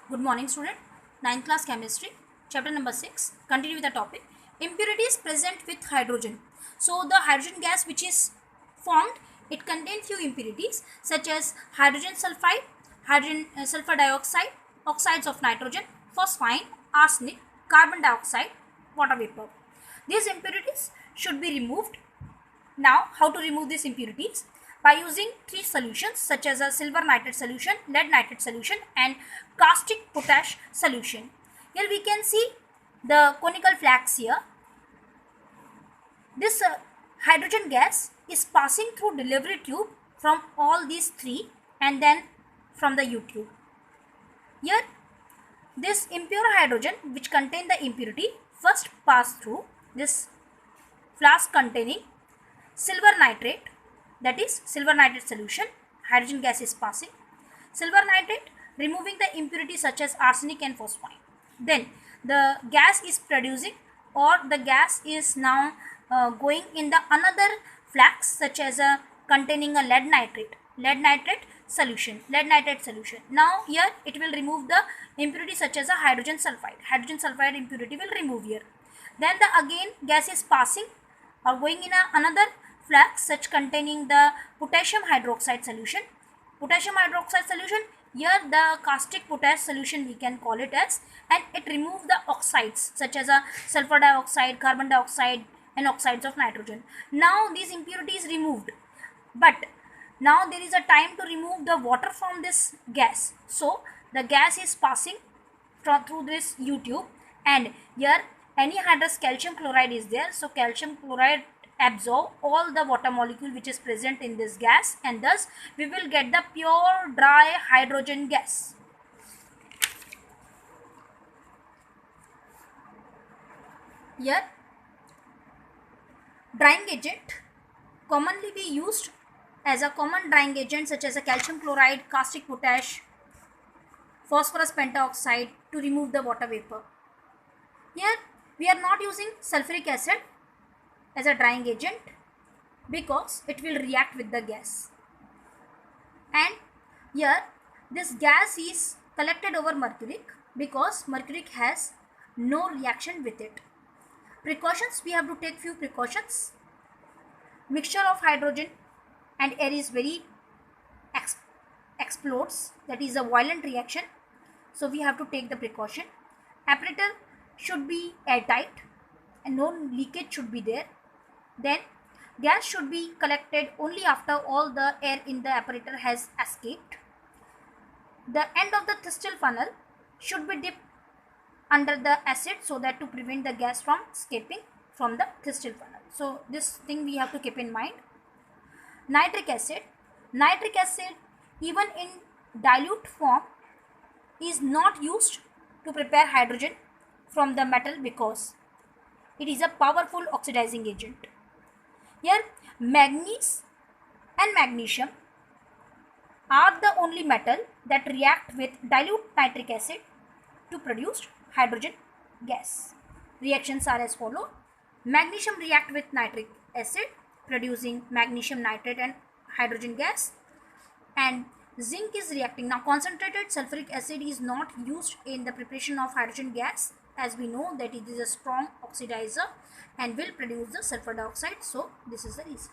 Good morning, student. Ninth class chemistry, chapter number 6. Continue with the topic. Impurities present with hydrogen. So, the hydrogen gas which is formed, it contains few impurities such as hydrogen sulfide, hydrogen sulfur dioxide, oxides of nitrogen, phosphine, arsenic, carbon dioxide, water vapor. These impurities should be removed. Now, how to remove these impurities? By using three solutions such as a silver nitrate solution, lead nitrate solution and caustic potash solution. Here we can see the conical flags here. This hydrogen gas is passing through delivery tube from all these three and then from the U tube. Here this impure hydrogen which contain the impurity first pass through this flask containing silver nitrate, that is silver nitrate solution. Hydrogen gas is passing silver nitrate, removing the impurities such as arsenic and phosphine. Then the gas is producing, or the gas is now going in the another flask such as containing a lead nitrate solution. Now here it will remove the impurity such as a hydrogen sulfide impurity will remove here. Then the again gas is passing or going in another flask such containing the potassium hydroxide solution. Here the caustic potash solution we can call it as, and it removes the oxides such as a sulfur dioxide, carbon dioxide and oxides of nitrogen. Now these impurities removed, but now there is a time to remove the water from this gas. So the gas is passing through this U tube, and here anhydrous calcium chloride is there. So calcium chloride absorb all the water molecule which is present in this gas, and thus we will get the pure dry hydrogen gas. Here drying agent commonly be used as a common drying agent such as a calcium chloride, caustic potash, phosphorus pentaoxide to remove the water vapor. Here we are not using sulfuric acid as a drying agent because it will react with the gas, and here this gas is collected over mercuric because mercuric has no reaction with it. Precautions, we have to take few precautions. Mixture of hydrogen and air is very explodes, that is a violent reaction, so we have to take the precaution. Apparatus should be airtight and no leakage should be there. Then gas should be collected only after all the air in the apparatus has escaped. The end of the Thystel funnel should be dipped under the acid so that to prevent the gas from escaping from the Thystel funnel. So this thing we have to keep in mind. Nitric acid even in dilute form is not used to prepare hydrogen from the metal because it is a powerful oxidizing agent. Here manganese and magnesium are the only metal that react with dilute nitric acid to produce hydrogen gas. Reactions are as follow. Magnesium react with nitric acid producing magnesium nitrate and hydrogen gas, and zinc is reacting. Now concentrated sulfuric acid is not used in the preparation of hydrogen gas, as we know that it is a strong oxidizer and will produce the sulfur dioxide. So this is the reason.